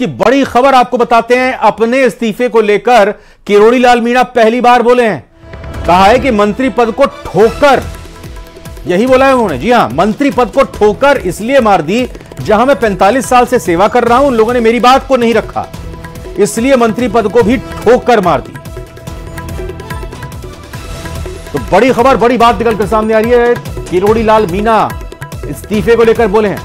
की बड़ी खबर आपको बताते हैं। अपने इस्तीफे को लेकर किरोड़ी लाल मीणा पहली बार बोले हैं। कहा है कि मंत्री पद को ठोकर, यही बोला है उन्होंने, जी हां, मंत्री पद को ठोकर इसलिए मार दी जहां मैं 45 साल से सेवा कर रहा हूं, उन लोगों ने मेरी बात को नहीं रखा, इसलिए मंत्री पद को भी ठोकर मार दी। तो बड़ी खबर, बड़ी बात निकलकर सामने आ रही है। किरोड़ी लाल मीणा इस्तीफे को लेकर बोले हैं।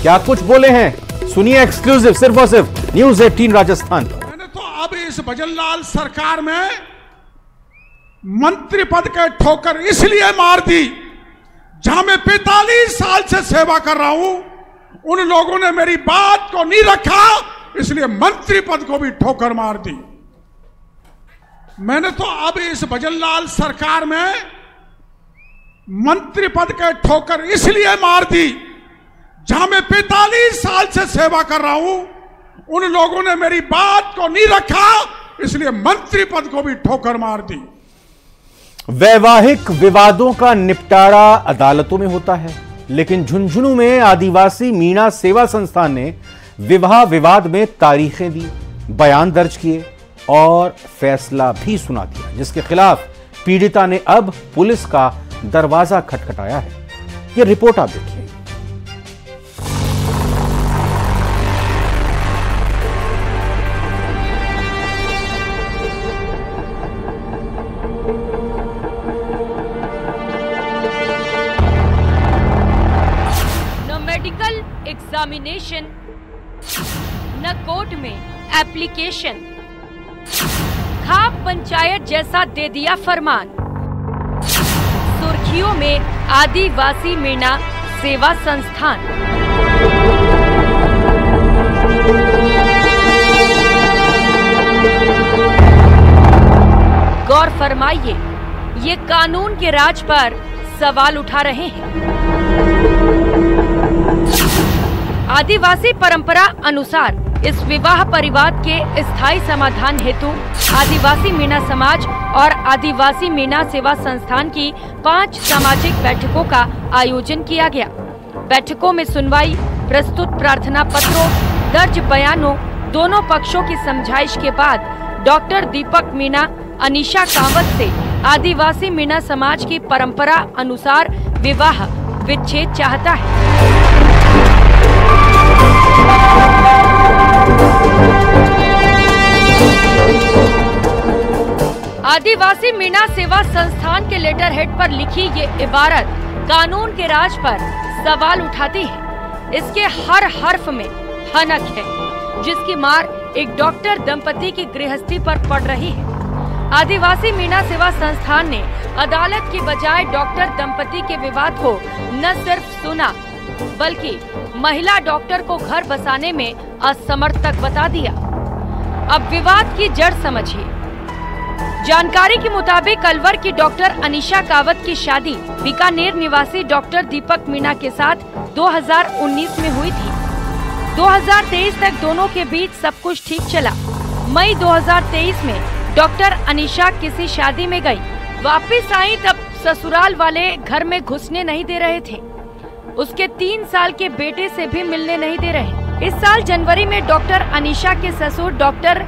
क्या कुछ बोले हैं, सुनिए एक्सक्लूसिव सिर्फ और सिर्फ न्यूज 18 राजस्थान। मैंने तो अब इस भजनलाल सरकार में मंत्री पद के ठोकर इसलिए मार दी जहां मैं 45 साल से सेवा कर रहा हूं, उन लोगों ने मेरी बात को नहीं रखा, इसलिए मंत्री पद को भी ठोकर मार दी। मैंने तो अब इस भजनलाल सरकार में मंत्री पद के ठोकर इसलिए मार दी जहां मैं 45 साल से सेवा कर रहा हूं, उन लोगों ने मेरी बात को नहीं रखा, इसलिए मंत्री पद को भी ठोकर मार दी। वैवाहिक विवादों का निपटारा अदालतों में होता है, लेकिन झुंझुनू में आदिवासी मीणा सेवा संस्थान ने विवाह विवाद में तारीखें दी, बयान दर्ज किए और फैसला भी सुना दिया, जिसके खिलाफ पीड़िता ने अब पुलिस का दरवाजा खटखटाया है। यह रिपोर्ट आप देखिए। एग्जामिनेशन न कोर्ट में एप्लीकेशन, खाप पंचायत जैसा दे दिया फरमान। सुर्खियों में आदिवासी मीणा सेवा संस्थान। गौर फरमाइए, ये कानून के राज पर सवाल उठा रहे हैं। आदिवासी परंपरा अनुसार इस विवाह परिवाद के स्थायी समाधान हेतु आदिवासी मीणा समाज और आदिवासी मीणा सेवा संस्थान की 5 सामाजिक बैठकों का आयोजन किया गया। बैठकों में सुनवाई, प्रस्तुत प्रार्थना पत्रों, दर्ज बयानों, दोनों पक्षों की समझाइश के बाद डॉक्टर दीपक मीणा अनीशा कावत से आदिवासी मीणा समाज की परंपरा अनुसार विवाह विच्छेद चाहता है। आदिवासी मीणा सेवा संस्थान के लेटर हेड पर लिखी ये इबारत कानून के राज पर सवाल उठाती है। इसके हर हर्फ में हनक है, जिसकी मार एक डॉक्टर दंपति की गृहस्थी पर पड़ रही है। आदिवासी मीणा सेवा संस्थान ने अदालत की बजाय डॉक्टर दंपति के विवाद को न सिर्फ सुना, बल्कि महिला डॉक्टर को घर बसाने में असमर्थ तक बता दिया। अब विवाद की जड़ समझिए। जानकारी के मुताबिक अलवर की डॉक्टर अनीशा कावत की शादी बीकानेर निवासी डॉक्टर दीपक मीणा के साथ 2019 में हुई थी। 2023 तक दोनों के बीच सब कुछ ठीक चला। मई 2023 में डॉक्टर अनीशा किसी शादी में गई, वापस आई तब ससुराल वाले घर में घुसने नहीं दे रहे थे। उसके 3 साल के बेटे से भी मिलने नहीं दे रहे। इस साल जनवरी में डॉक्टर अनीशा के ससुर डॉक्टर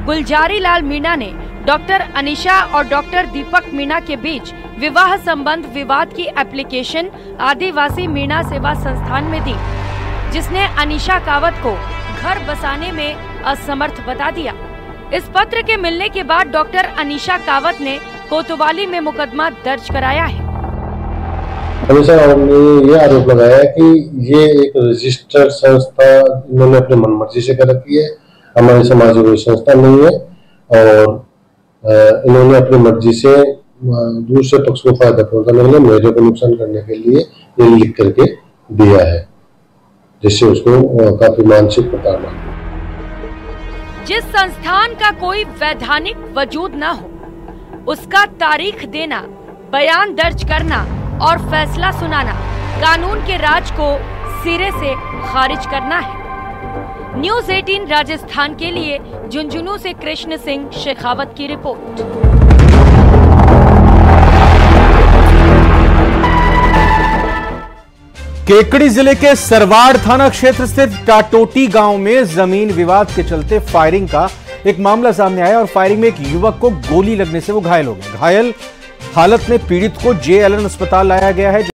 गुलजारी लाल मीणा ने डॉक्टर अनीशा और डॉक्टर दीपक मीणा के बीच विवाह संबंध विवाद की एप्लीकेशन आदिवासी मीणा सेवा संस्थान में दी, जिसने अनीशा कावत को घर बसाने में असमर्थ बता दिया। इस पत्र के मिलने के बाद डॉक्टर अनीशा कावत ने कोतवाली में मुकदमा दर्ज कराया है। हमेशा हमने ये आरोप लगाया कि ये एक रजिस्टर्ड संस्था इन्होंने अपने मनमर्जी से कर रखी है, हमारी समाज कोई संस्था नहीं है, और इन्होंने अपनी मर्जी से दूसरे पक्ष को फायदा पहुंचाने के लिए, मेरे को नुकसान करने के लिए ये लिख करके दिया है, जिससे उसको काफी मानसिक प्रताड़ना। जिस संस्थान का कोई वैधानिक वजूद न हो, उसका तारीख देना, बयान दर्ज करना और फैसला सुनाना कानून के राज को सिरे से खारिज करना है। न्यूज 18 राजस्थान के लिए झुंझुनू से कृष्ण सिंह शेखावत की रिपोर्ट। केकड़ी जिले के सरवाड़ थाना क्षेत्र स्थित टाटोटी गांव में जमीन विवाद के चलते फायरिंग का एक मामला सामने आया और फायरिंग में एक युवक को गोली लगने से वो घायल हो गया। घायल हालत में पीड़ित को जेएलएन अस्पताल लाया गया है।